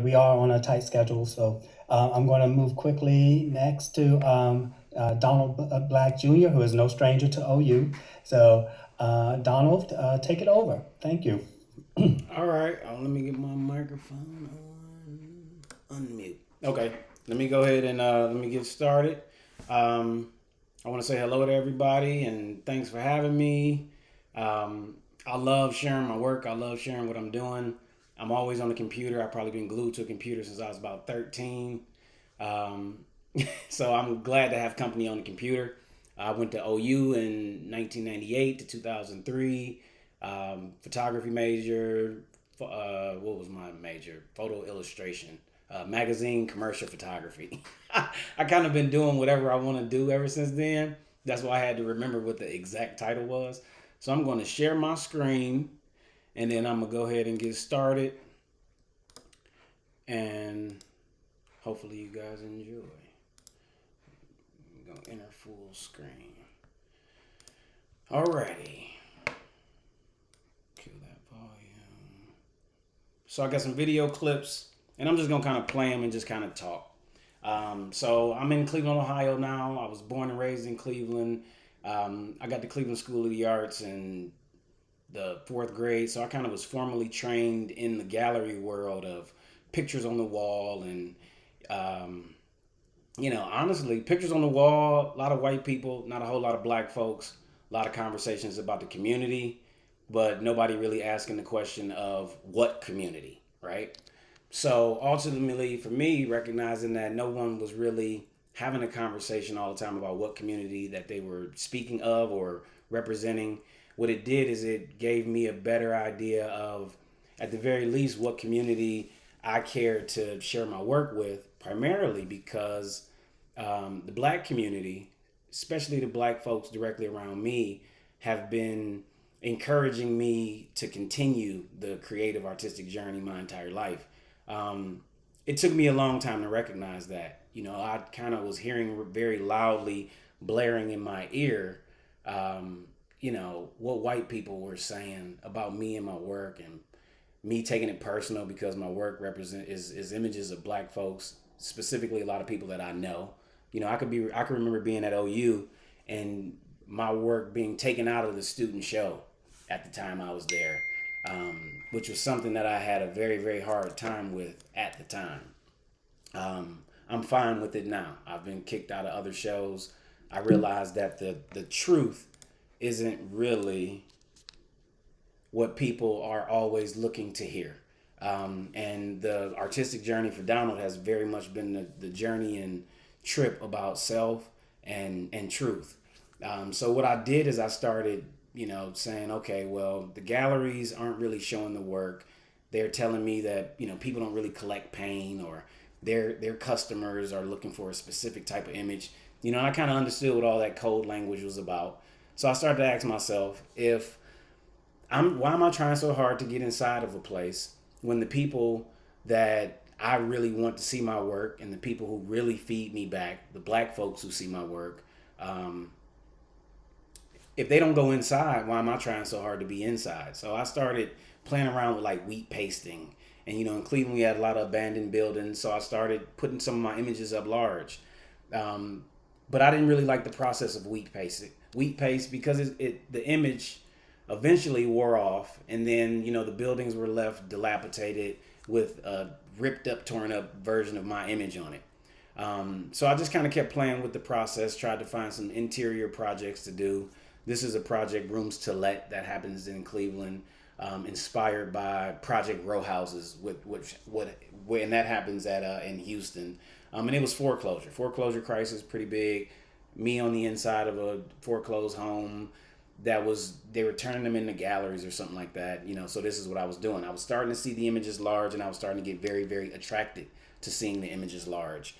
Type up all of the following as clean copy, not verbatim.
We are on a tight schedule, so I'm going to move quickly next to Donald Black Jr., who is no stranger to OU. So, Donald, take it over. Thank you. All right, let me get my microphone on unmute. Okay, let me go ahead and let me get started. Um, I want to say hello to everybody and thanks for having me. I love sharing my work. I love sharing what I'm doing. I'm always on the computer. I've probably been glued to a computer since I was about 13. Um, so I'm glad to have company on the computer. I went to OU in 1998 to 2003. Photography major. What was my major? Photo illustration. Magazine commercial photography. I kind of been doing whatever I want to do ever since then. That's why I had to remember what the exact title was. So I'm going to share my screen and then I'm going to go ahead and get started. And hopefully you guys enjoy. I'm going to enter full screen. Alrighty. Kill that volume. So I got some video clips, and I'm just gonna kind of play them and just kind of talk. So I'm in Cleveland, Ohio now. I was born and raised in Cleveland. I got the Cleveland School of the Arts in the fourth grade, so I kind of was formally trained in the gallery world of pictures on the wall and um, honestly, pictures on the wall, a lot of white people, not a whole lot of black folks, a lot of conversations about the community, but nobody really asking the question of what community, right? So ultimately, for me, recognizing that no one was really having a conversation all the time about what community that they were speaking of or representing, what it did is it gave me a better idea of, at the very least, what community I cared to share my work with, primarily because the black community, especially the black folks directly around me, have been encouraging me to continue the creative artistic journey my entire life. Um, it took me a long time to recognize that. I kind of was hearing very loudly blaring in my ear, what white people were saying about me and my work, and me taking it personal because my work is images of black folks, specifically a lot of people that I know. I can remember being at OU and my work being taken out of the student show at the time I was there, which was something that I had a very, very hard time with at the time. I'm fine with it now. I've been kicked out of other shows. I realized that the truth isn't really what people are always looking to hear. And the artistic journey for Donald has very much been the journey and trip about self and truth. So what I did is I started, saying, okay, well, the galleries aren't really showing the work. They're telling me that, people don't really collect pain, or their customers are looking for a specific type of image. And I kind of understood what all that code language was about. So I started to ask myself, if why am I trying so hard to get inside of a place when the people that I really want to see my work, and the people who really feed me back, the black folks who see my work, um, if they don't go inside, why am I trying so hard to be inside? So I started playing around with like wheat pasting. And in Cleveland we had a lot of abandoned buildings, so I started putting some of my images up large. Um, but I didn't really like the process of wheat paste because the image eventually wore off, and then the buildings were left dilapidated with a ripped up, torn up version of my image on it. So I just kind of kept playing with the process, tried to find some interior projects to do. This is a project, Rooms to Let, that happens in Cleveland, inspired by Project Row Houses, and that happens at in Houston. And it was foreclosure. Foreclosure crisis, pretty big. Me on the inside of a foreclosed home they were turning them into galleries or something like that. So this is what I was doing. I was starting to see the images large, and I was starting to get very, very attracted to seeing the images large.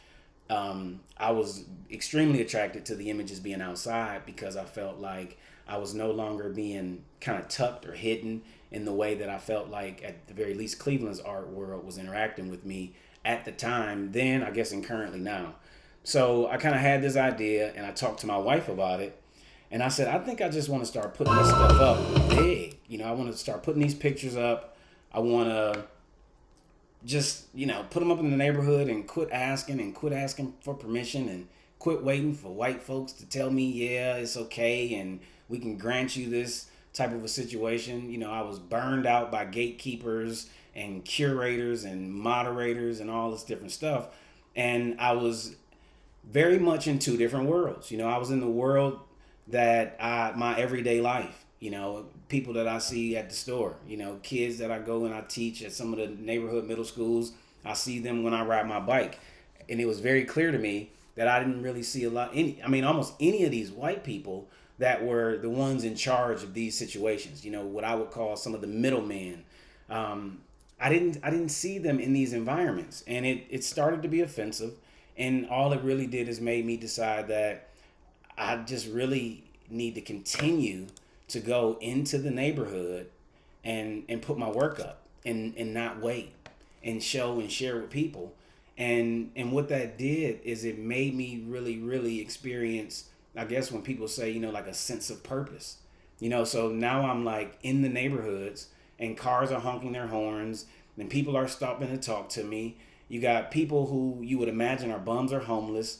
I was extremely attracted to the images being outside because I felt like I was no longer being kind of tucked or hidden in the way that I felt like, at the very least, Cleveland's art world was interacting with me at the time, then, I guess, and currently now. So I kind of had this idea, and I talked to my wife about it. And I said, I think I just want to start putting this stuff up big. I want to start putting these pictures up. I want to just, put them up in the neighborhood and quit asking for permission and quit waiting for white folks to tell me, yeah, it's okay and we can grant you this type of a situation. I was burned out by gatekeepers and curators and moderators and all this different stuff. And I was very much in two different worlds. I was in the world that my everyday life, people that I see at the store, kids that I go and I teach at some of the neighborhood middle schools. I see them when I ride my bike. And it was very clear to me that I didn't really see almost any of these white people that were the ones in charge of these situations, what I would call some of the middlemen. I didn't see them in these environments, and it started to be offensive. And all it really did is made me decide that I just really need to continue to go into the neighborhood and put my work up and not wait and show and share with people. And what that did is it made me really, really experience, I guess when people say, like a sense of purpose. So now I'm like in the neighborhoods and cars are honking their horns and people are stopping to talk to me. You got people who you would imagine are bums or homeless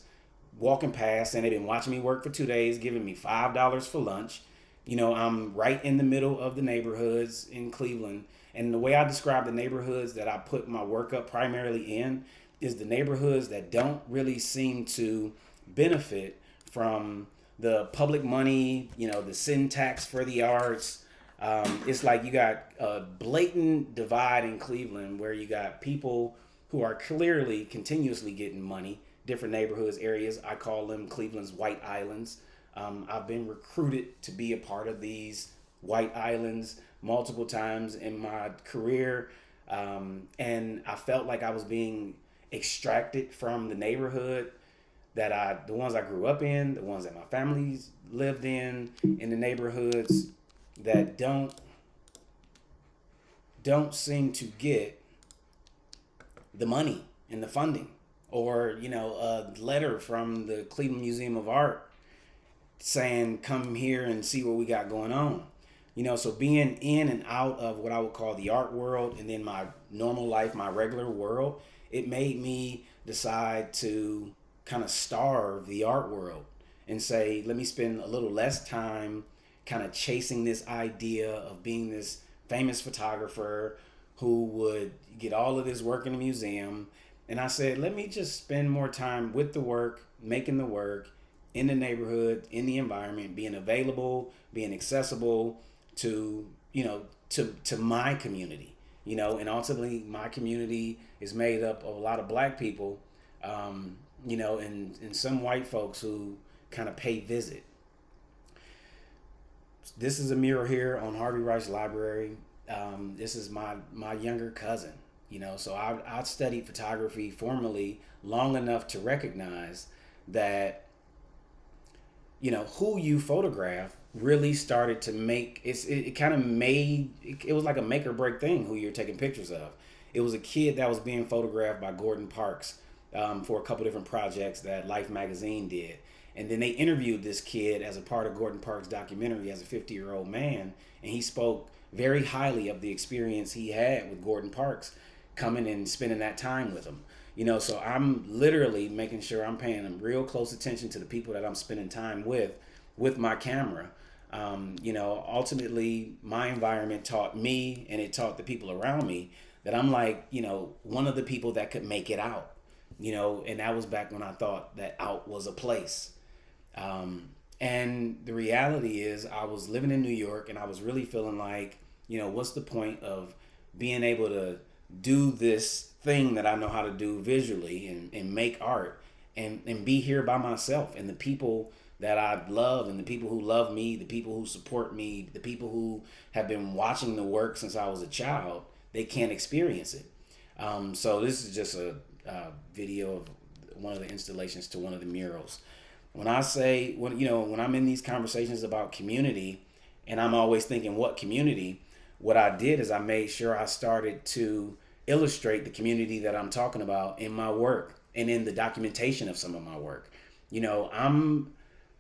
walking past, and they've been watching me work for 2 days, giving me $5 for lunch. I'm right in the middle of the neighborhoods in Cleveland. And the way I describe the neighborhoods that I put my work up primarily in is the neighborhoods that don't really seem to benefit from the public money, the sin tax for the arts. It's like you got a blatant divide in Cleveland where you got people who are clearly continuously getting money, different neighborhoods, areas. I call them Cleveland's White Islands. I've been recruited to be a part of these White Islands multiple times in my career. And I felt like I was being extracted from the neighborhood the ones I grew up in, the ones that my families lived in the neighborhoods that don't seem to get the money and the funding, or a letter from the Cleveland Museum of Art saying come here and see what we got going on. So being in and out of what I would call the art world and then my normal life, my regular world, it made me decide to kind of starve the art world and say, let me spend a little less time kind of chasing this idea of being this famous photographer who would get all of his work in a museum. And I said, let me just spend more time with the work, making the work in the neighborhood, in the environment, being available, being accessible to, to my community, and ultimately my community is made up of a lot of black people, and some white folks who kind of pay visit. This is a mural here on Harvey Rice Library. This is my younger cousin, so I studied photography formally long enough to recognize that, who you photograph really started to make, it was like a make or break thing who you're taking pictures of. It was a kid that was being photographed by Gordon Parks for a couple different projects that Life magazine did. And then they interviewed this kid as a part of Gordon Parks' documentary as a 50-year-old man. And he spoke very highly of the experience he had with Gordon Parks coming and spending that time with him. So I'm literally making sure I'm paying real close attention to the people that I'm spending time with my camera. Ultimately, my environment taught me, and it taught the people around me, that I'm like, one of the people that could make it out, and that was back when I thought that out was a place. And the reality is I was living in New York and I was really feeling like, what's the point of being able to do this thing that I know how to do visually and make art and be here by myself, and the people that I love and the people who love me, the people who support me, the people who have been watching the work since I was a child, they can't experience it. So this is just a video of one of the installations to one of the murals. When I'm in these conversations about community, and I'm always thinking, what community? What I did is I made sure I started to illustrate the community that I'm talking about in my work and in the documentation of some of my work. I'm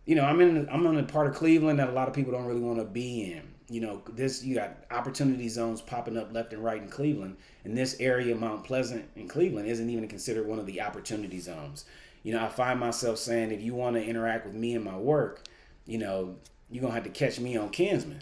in a part of Cleveland that a lot of people don't really want to be in. you got opportunity zones popping up left and right in Cleveland, and this area, Mount Pleasant in Cleveland, isn't even considered one of the opportunity zones. I find myself saying, if you want to interact with me and my work, you're gonna have to catch me on Kinsman.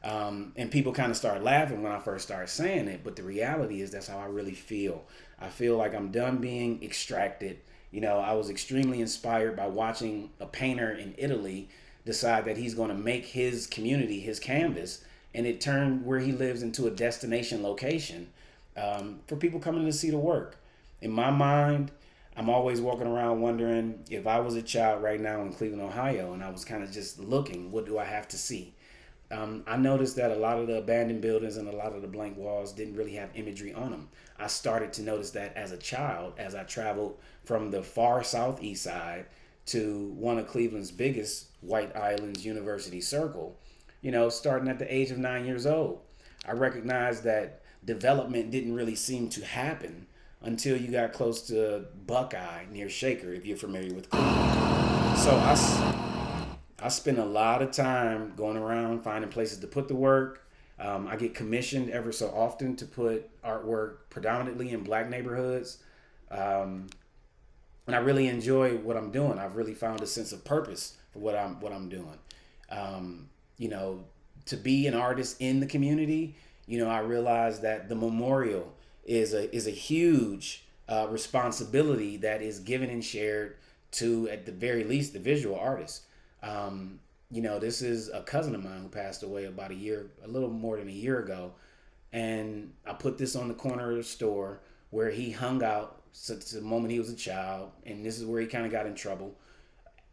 And people kind of start laughing when I first started saying it, but the reality is that's how I really feel. I feel like I'm done being extracted. I was extremely inspired by watching a painter in Italy decide that he's going to make his community his canvas, and it turned where he lives into a destination location for people coming to see the work. In my mind, I'm always walking around wondering, if I was a child right now in Cleveland, Ohio, and I was kind of just looking, what do I have to see? I noticed that a lot of the abandoned buildings and a lot of the blank walls didn't really have imagery on them. I started to notice that as a child, as I traveled from the far southeast side to one of Cleveland's biggest White Islands, University Circle, starting at the age of 9 years old. I recognized that development didn't really seem to happen until you got close to Buckeye near Shaker, if you're familiar with Cleveland. So I spend a lot of time going around finding places to put the work. I get commissioned ever so often to put artwork predominantly in Black neighborhoods. And I really enjoy what I'm doing. I've really found a sense of purpose for what I'm doing. To be an artist in the community, I realize that the memorial is a huge responsibility that is given and shared to, at the very least, the visual artists. This is a cousin of mine who passed away about a little more than a year ago. And I put this on the corner of the store where he hung out since the moment he was a child. And this is where he kind of got in trouble,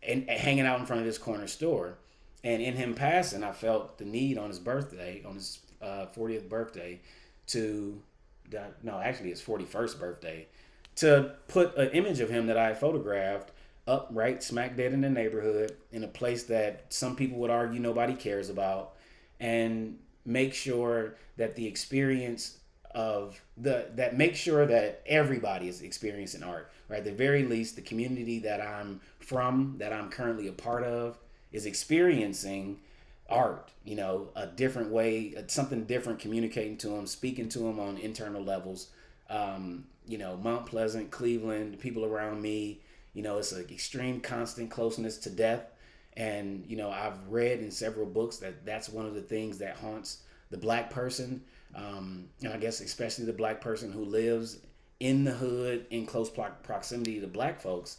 and hanging out in front of this corner store. And in him passing, I felt the need on his birthday, on his 40th birthday, actually his 41st birthday, to put an image of him that I photographed up right smack dead in the neighborhood, in a place that some people would argue nobody cares about, and make sure that the experience make sure that everybody is experiencing art, right? At the very least, the community that I'm from, that I'm currently a part of, is experiencing art, a different way, something different, communicating to them, speaking to them on internal levels. Mount Pleasant, Cleveland, people around me, it's an extreme constant closeness to death. And, I've read in several books that that's one of the things that haunts the Black person. I guess especially the Black person who lives in the hood in close proximity to Black folks,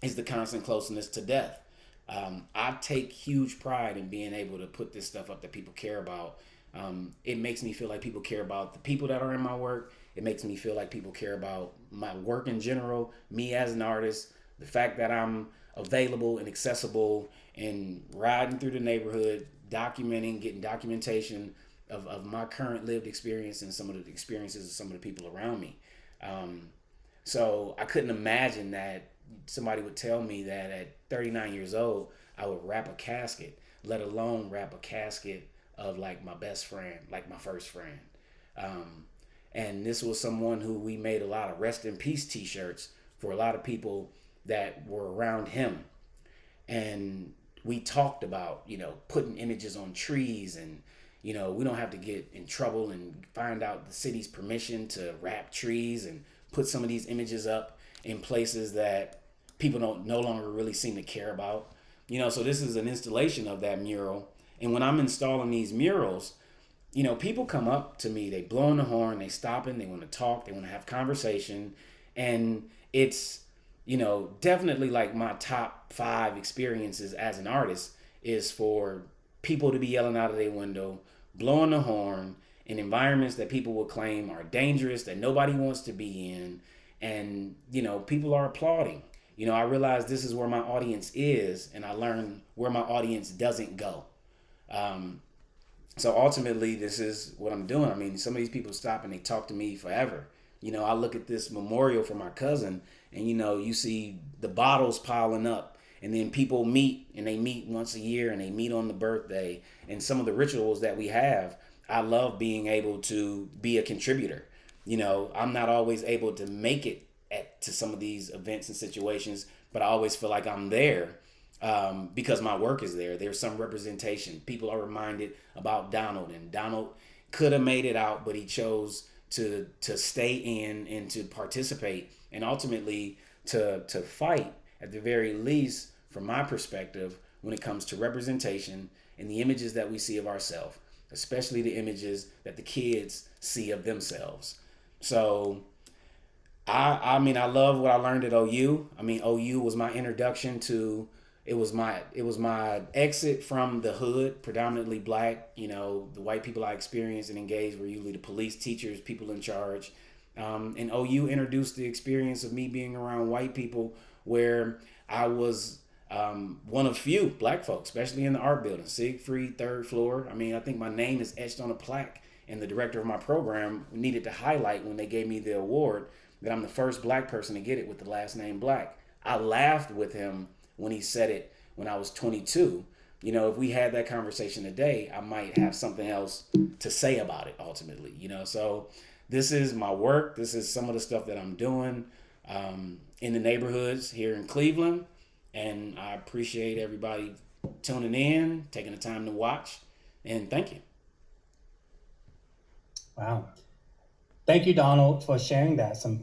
is the constant closeness to death. I take huge pride in being able to put this stuff up that people care about. It makes me feel like people care about the people that are in my work. It makes me feel like people care about my work in general, me as an artist, the fact that I'm available and accessible and riding through the neighborhood, documenting, getting documentation of my current lived experience and some of the experiences of some of the people around me. So I couldn't imagine that somebody would tell me that at 39 years old, I would wrap a casket, let alone wrap a casket of like my best friend, like my first friend. And this was someone who we made a lot of rest in peace t-shirts for a lot of people that were around him. And we talked about, putting images on trees, and, we don't have to get in trouble and find out the city's permission to wrap trees and put some of these images up in places that people no longer really seem to care about. So this is an installation of that mural. And when I'm installing these murals, people come up to me, they blowing the horn, they stopping, they want to talk, they want to have conversation. And it's, definitely like my top 5 experiences as an artist is for people to be yelling out of their window, blowing the horn in environments that people will claim are dangerous, that nobody wants to be in. And, people are applauding. I realize this is where my audience is, and I learn where my audience doesn't go. So ultimately, this is what I'm doing. I mean, some of these people stop and they talk to me forever. I look at this memorial for my cousin, and, you see the bottles piling up, and then people meet, and they meet once a year, and they meet on the birthday. And some of the rituals that we have, I love being able to be a contributor. I'm not always able to make it to some of these events and situations, but I always feel like I'm there. because my work is there. There's some representation. People are reminded about Donald, and Donald could have made it out, but he chose to stay in and to participate, and ultimately to fight at the very least, from my perspective, when it comes to representation and the images that we see of ourselves, especially the images that the kids see of themselves. So I mean, I love what I learned at OU. I mean, OU was my introduction to, it was my exit from the hood, predominantly black. You know, the white people I experienced and engaged were usually the police, teachers, people in charge. And OU introduced the experience of me being around white people, where I was one of few black folks, especially in the art building, Siegfried, third floor. I mean, I think my name is etched on a plaque, and the director of my program needed to highlight when they gave me the award that I'm the first black person to get it with the last name Black. I laughed with him when he said it when I was 22. You know, if we had that conversation today, I might have something else to say about it ultimately, you know. So this is my work. This is some of the stuff that I'm doing in the neighborhoods here in Cleveland. And I appreciate everybody tuning in, taking the time to watch. And thank you. Wow. Thank you, Donald, for sharing that. Some